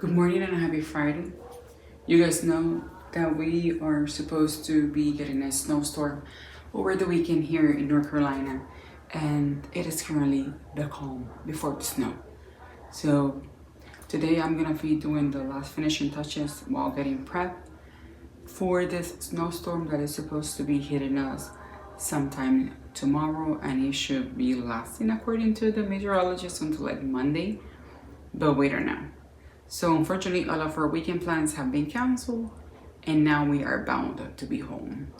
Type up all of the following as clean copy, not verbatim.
Good morning and happy Friday. You guys know that we are supposed to be getting a snowstorm over the weekend here in North Carolina, and it is currently the calm before the snow. So today I'm gonna be doing the last finishing touches while getting prepped for this snowstorm that is supposed to be hitting us sometime tomorrow, and it should be lasting according to the meteorologist until like Monday, but we don't know. So unfortunately, all of our weekend plans have been canceled, and now we are bound to be home.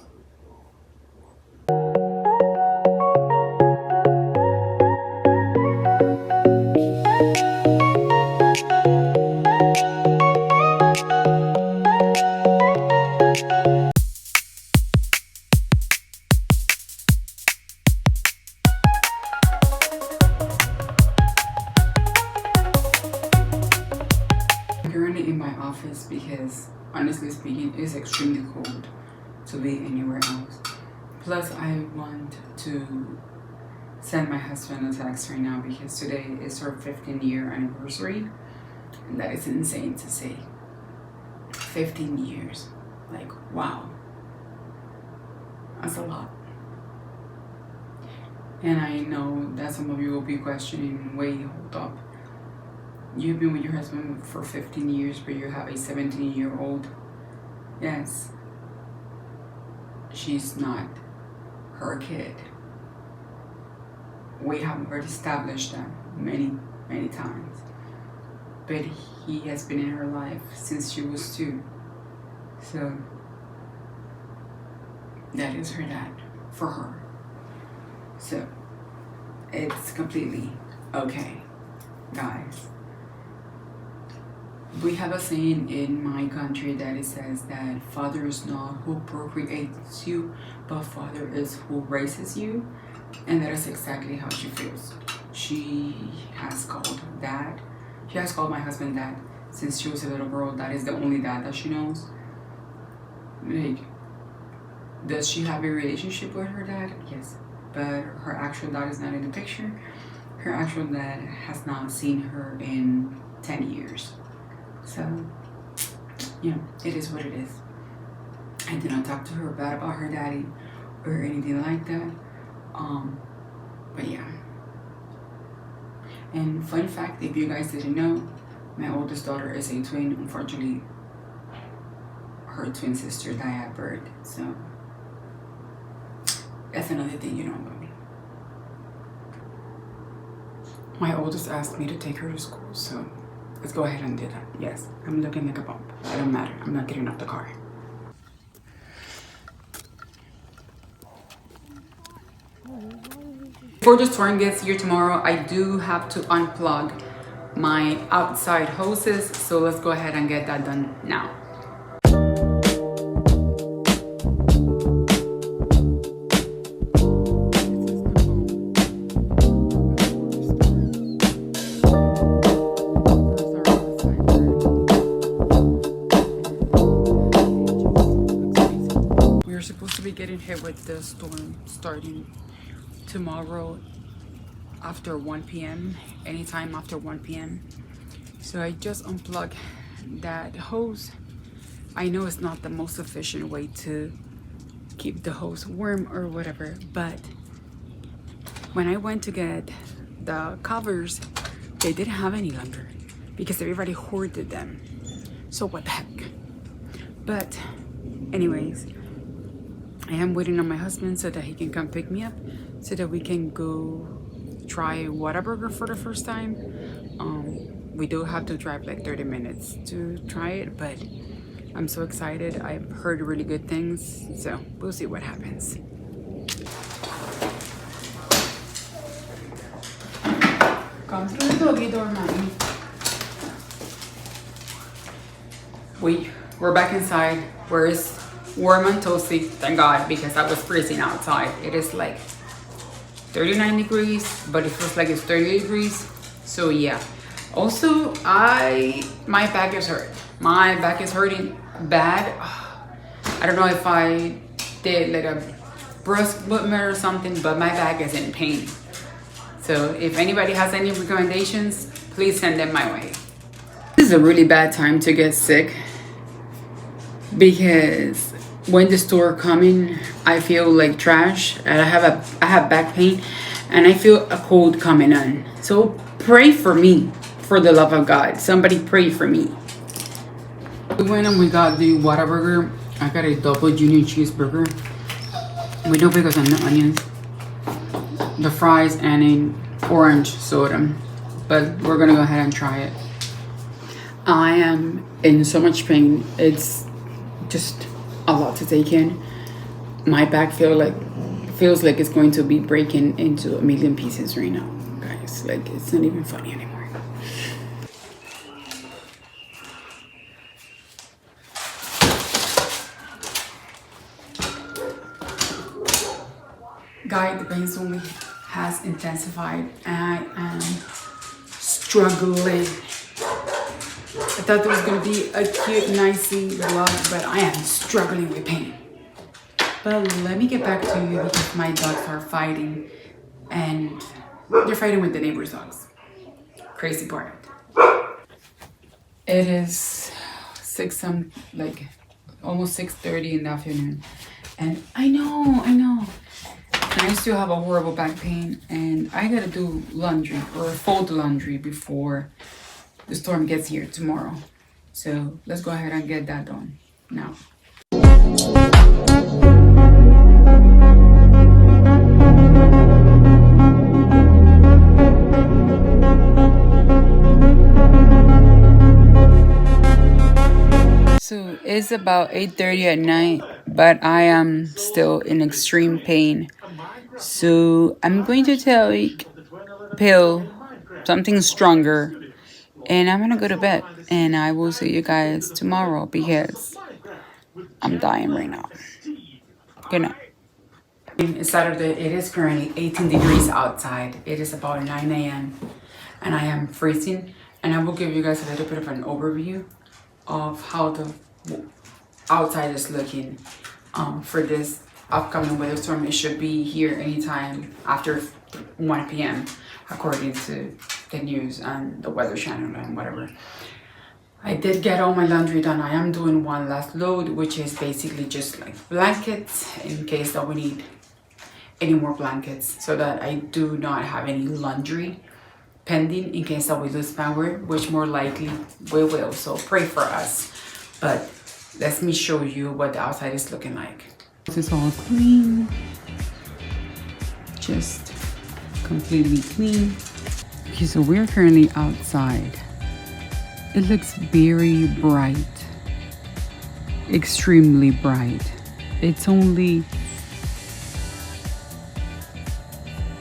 I'm currently in my office because, honestly speaking, it's extremely cold to be anywhere else. Plus, I want to send my husband a text right now because today is our 15-year anniversary, and that is insane to say. 15 years. Like, wow. That's a lot. And I know that some of you will be questioning, wait, hold up. You've been with your husband for 15 years, but you have a 17-year-old. Yes. She's not her kid. We have already established that many, many times. But he has been in her life since she was 2. So that is her dad for her. So it's completely okay, guys. We have a saying in my country that it says that father is not who procreates you, but father is who raises you. And that is exactly how she feels. She has called dad. She has called my husband dad since she was a little girl. That is the only dad that she knows. Like, does she have a relationship with her dad? Yes. But her actual dad is not in the picture. Her actual dad has not seen her in 10 years. So, you know, it is what it is. I did not talk to her bad about her daddy or anything like that. But yeah. And fun fact, if you guys didn't know, my oldest daughter is a twin. Unfortunately, her twin sister died at birth. So that's another thing you know about me. My oldest asked me to take her to school, so let's go ahead and do that. Yes, I'm looking like a bump. It don't matter. I'm not getting off the car. Before the storm gets here tomorrow, I do have to unplug my outside hoses. So let's go ahead and get that done now. We're supposed to be getting hit with the storm starting tomorrow after 1 p.m. anytime after 1 p.m. So I just unplugged that hose. I know it's not the most efficient way to keep the hose warm or whatever, but when I went to get the covers, they didn't have any longer because everybody hoarded them. So what the heck? But anyways, I am waiting on my husband so that he can come pick me up so that we can go try Whataburger for the first time. We do have to drive like 30 minutes to try it, but I'm so excited. I've heard really good things, so we'll see what happens. Come through the doggy door, mommy. We're back inside where it's warm and toasty, thank God, because I was freezing outside. It is like 39 degrees, but it feels like it's 30 degrees. So yeah. Also, my back is hurt. My back is hurting bad. I don't know if I did like a breast movement or something, but my back is in pain. So if anybody has any recommendations, please send them my way. This is a really bad time to get sick because when the store coming, I feel like trash and I have back pain and I feel a cold coming on. So pray for me, for the love of God. Somebody pray for me. We went and we got the Whataburger. I got a double junior cheeseburger with no pickles and no onions, the fries, and an orange soda. But we're gonna go ahead and try it. I am in so much pain. It's just a lot to take in. My back feels like it's going to be breaking into a million pieces right now, guys. Like, it's not even funny anymore. Guys, the pain only has intensified and I am struggling. I thought there was going to be a cute, nicey vlog, but I am struggling with pain. But let me get back to you because my dogs are fighting and they're fighting with the neighbor's dogs. Crazy part. It is almost 6:30 in the afternoon. And I know. And I still have a horrible back pain and I gotta do laundry or fold the laundry before the storm gets here tomorrow. So let's go ahead and get that done now. So it's about 8:30 at night, but I am still in extreme pain. So I'm going to take pill, something stronger, and I'm gonna go to bed. And I will see you guys tomorrow because I'm dying right now. Good night. It's Saturday. It is currently 18 degrees outside. It is about 9 a.m. and I am freezing. And I will give you guys a little bit of an overview of how the outside is looking for this upcoming weather storm. It should be here anytime after 1 p.m. according to the news and the weather channel and whatever. I did get all my laundry done. I am doing one last load, which is basically just like blankets in case that we need any more blankets, so that I do not have any laundry pending in case that we lose power, which more likely we will. So pray for us. But let me show you what the outside is looking like. This is all clean, just completely clean. Okay, so we're currently outside. It looks very bright, extremely bright. It's only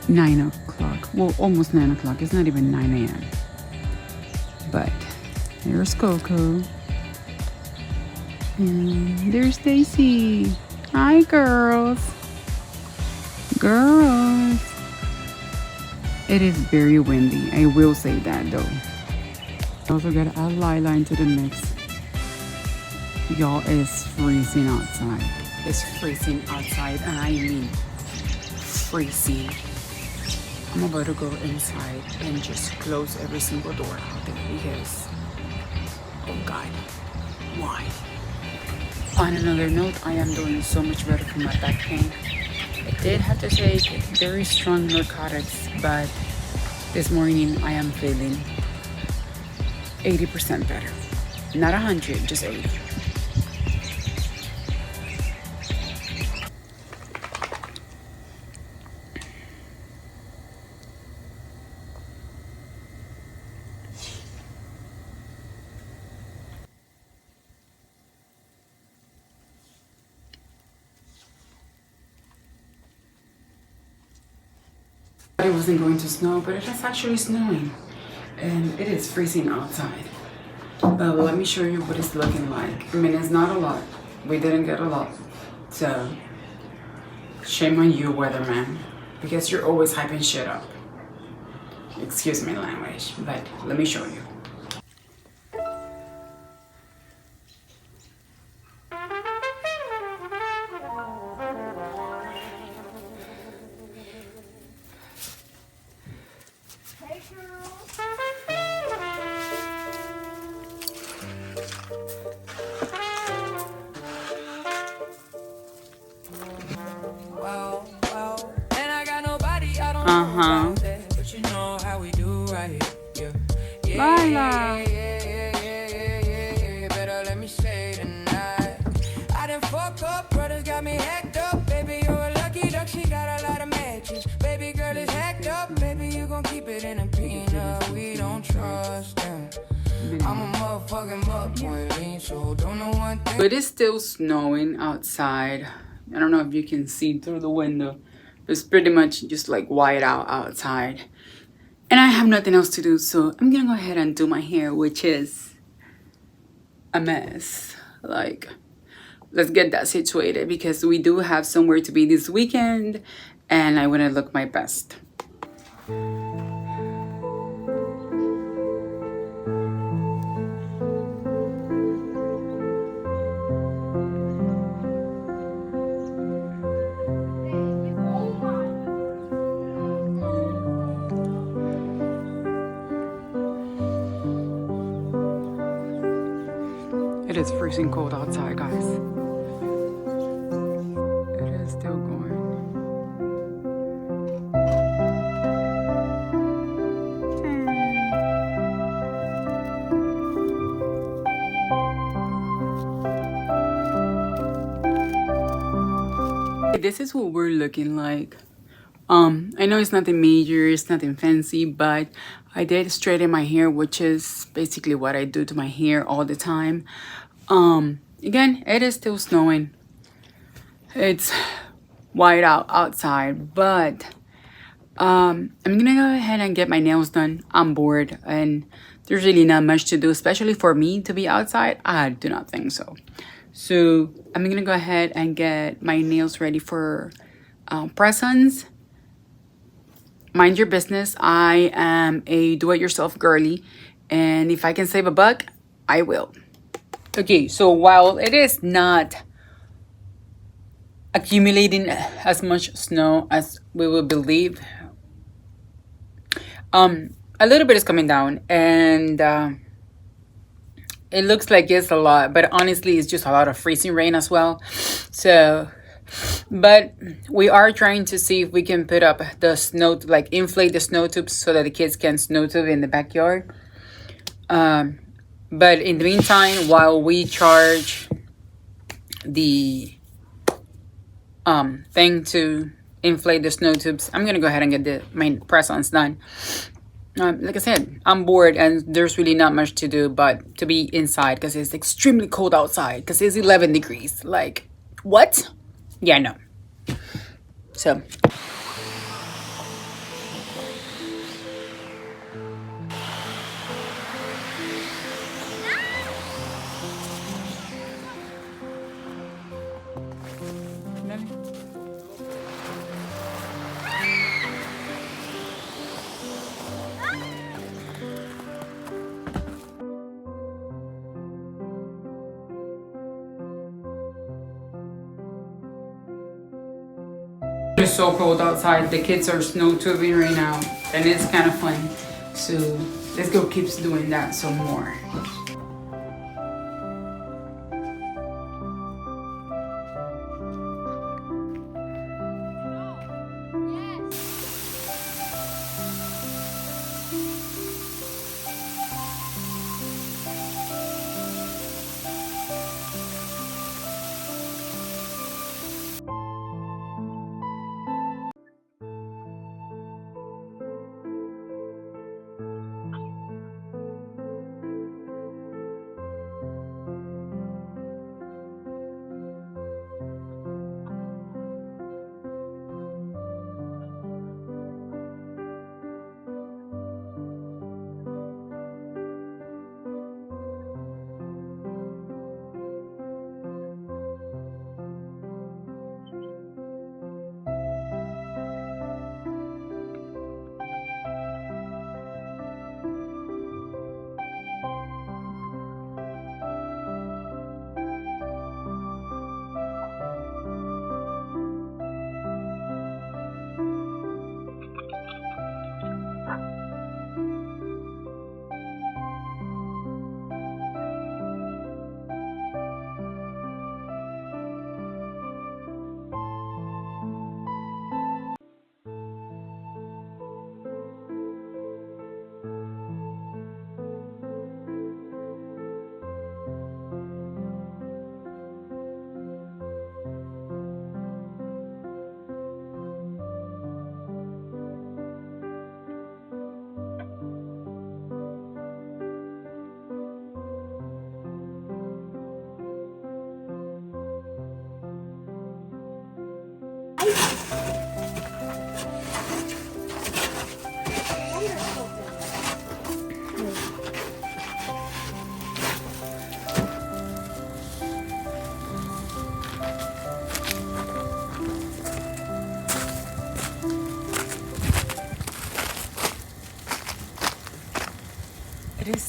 9 o'clock, well, almost 9 o'clock. It's not even 9 a.m. But there's Coco. And there's Stacy. Hi, girls. Girls. It is very windy. I will say that, though. Also got a Lila into the mix. Y'all, it's freezing outside. It's freezing outside, and I mean freezing. I'm about to go inside and just close every single door out there because, oh God, why? On another note, I am doing so much better for my back pain. I did have to take very strong narcotics, but this morning I am feeling 80% better. Not 100, just 80. It wasn't going to snow, but it is actually snowing. And it is freezing outside. But let me show you what it's looking like. I mean, it's not a lot. We didn't get a lot. So, shame on you, weatherman. Because you're always hyping shit up. Excuse my language, but let me show you. But it is still snowing outside. I don't know if you can see through the window. It's pretty much just like white out outside. And I have nothing else to do, so I'm gonna go ahead and do my hair, which is a mess. Like, let's get that situated because we do have somewhere to be this weekend and I want to look my best. It is freezing cold outside, guys. It is still going. This is what we're looking like. I know it's nothing major, it's nothing fancy, but I did straighten my hair, which is basically what I do to my hair all the time. Again, it is still snowing. It's white out outside, but I'm gonna go ahead and get my nails done. I'm bored and there's really not much to do, especially for me to be outside. I do not think so. So I'm gonna go ahead and get my nails ready for press-ons. Mind your business. I am a do-it-yourself girly, and if I can save a buck, I will. Okay, so while it is not accumulating as much snow as we would believe, a little bit is coming down, and it looks like it's a lot, but honestly, it's just a lot of freezing rain as well. So, but we are trying to see if we can put up the snow, like inflate the snow tubes so that the kids can snow tube in the backyard. But in the meantime, while we charge the thing to inflate the snow tubes, I'm gonna go ahead and get my press-ons done. Like I said, I'm bored and there's really not much to do but to be inside because it's extremely cold outside because it's 11 degrees. Like, what? Yeah, no. So. It's so cold outside. The kids are snow tubing right now, and it's kind of fun. So let's go keep doing that some more.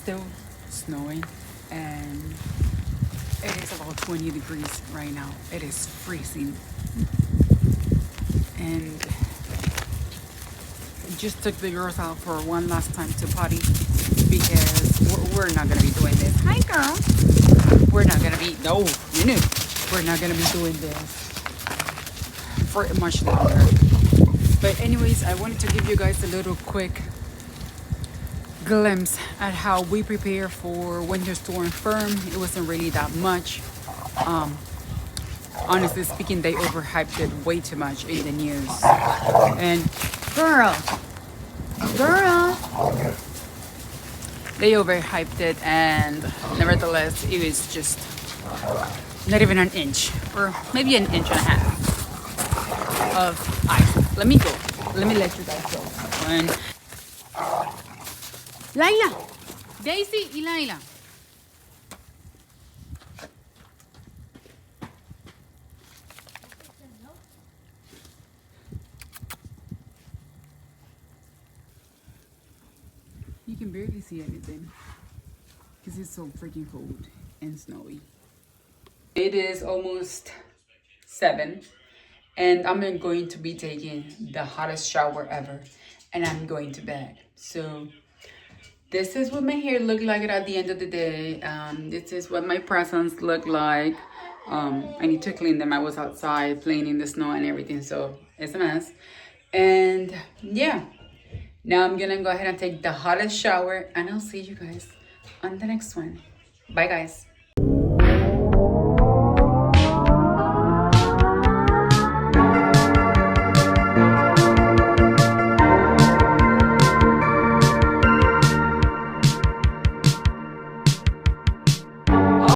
still snowing, and it is about 20 degrees right now. It is freezing. And I just took the girls out for one last time to potty because we're not gonna be doing this. Hi, girl. We're not gonna be, no, you knew. We're not gonna be doing this for much longer. But anyways, I wanted to give you guys a little quick glimpse at how we prepare for Winter Storm Fern. It wasn't really that much. Honestly speaking, they overhyped it way too much in the news. And girl, they overhyped it, and nevertheless, it was just not even an inch, or maybe an inch and a half of ice. Let me go. Let me let you guys go. And Laila, Daisy y Laila. You can barely see anything because it's so freaking cold and snowy. It is almost 7, and I'm going to be taking the hottest shower ever, and I'm going to bed. So this is what my hair looked like at the end of the day. This is what my presents look like. I need to clean them. I was outside playing in the snow and everything, so it's a mess. And yeah, now I'm gonna go ahead and take the hottest shower, and I'll see you guys on the next one. Bye, guys.